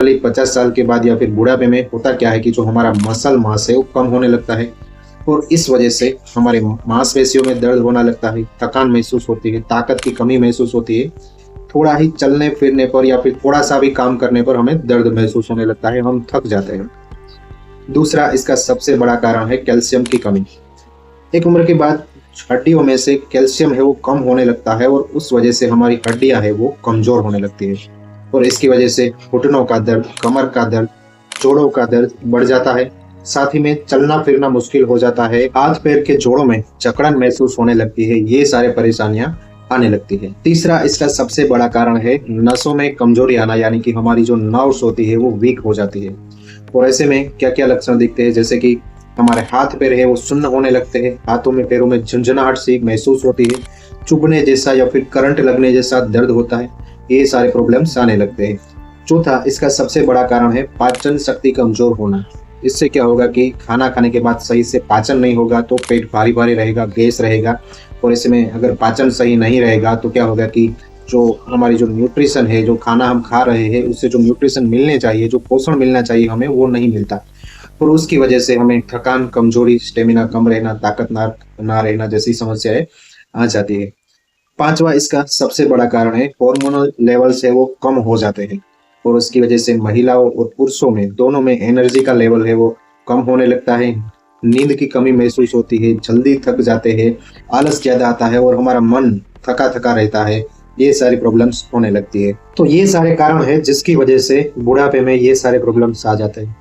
50 साल के बाद या फिर बुढ़ापे में होता क्या है कि जो हमारा मसल मास है वो कम होने लगता है और इस वजह से हमारे मांसपेशियों में दर्द होने लगता है, थकान महसूस होती है, ताकत की कमी महसूस होती है। थोड़ा ही चलने फिरने पर या फिर थोड़ा सा भी काम करने पर हमें दर्द महसूस होने लगता है, हम थक जाते हैं। दूसरा इसका सबसे बड़ा कारण है कैल्शियम की कमी। एक उम्र के बाद हड्डियों में से कैल्शियम है वो कम होने लगता है और उस वजह से हमारी हड्डियां है वो कमजोर होने लगती है और इसकी वजह से घुटनों का दर्द, कमर का दर्द, जोड़ों का दर्द बढ़ जाता है। साथ ही में चलना फिरना मुश्किल हो जाता है, हाथ पैर के जोड़ों में जकड़न महसूस होने लगती है, ये सारे परेशानियां आने लगती है। तीसरा इसका सबसे बड़ा कारण है नसों में कमजोरी आना, यानी कि हमारी जो नर्व्स होती है वो वीक हो जाती है और ऐसे में क्या क्या लक्षण दिखते हैं, जैसे कि हमारे हाथ पैर है वो सुन्न होने लगते हैं, हाथों में पैरों में झंझनाहट सी महसूस होती है, चुभने जैसा या फिर करंट लगने जैसा दर्द होता है, ये सारे प्रॉब्लम्स आने लगते हैं। चौथा इसका सबसे बड़ा कारण है पाचन शक्ति कमजोर होना। इससे क्या होगा कि खाना खाने के बाद सही से पाचन नहीं होगा तो पेट भारी भारी रहेगा, गैस रहेगा और ऐसे में अगर पाचन सही नहीं रहेगा तो क्या होगा कि जो हमारी जो न्यूट्रिशन है, जो खाना हम खा रहे हैं उससे जो न्यूट्रिशन मिलने चाहिए, जो पोषण मिलना चाहिए हमें, वो नहीं मिलता और उसकी वजह से हमें थकान, कमजोरी, स्टेमिना कम रहना, ताकत ना रहना जैसी समस्याएं आ जाती है। पांचवा इसका सबसे बड़ा कारण है हार्मोनल लेवल्स है वो कम हो जाते हैं और उसकी वजह से महिलाओं और पुरुषों में दोनों में एनर्जी का लेवल है वो कम होने लगता है, नींद की कमी महसूस होती है, जल्दी थक जाते हैं, आलस ज्यादा आता है और हमारा मन थका थका रहता है, ये सारी प्रॉब्लम्स होने लगती है। तो ये सारे कारण है जिसकी वजह से बुढ़ापे में ये सारे प्रॉब्लम्स आ जाते हैं।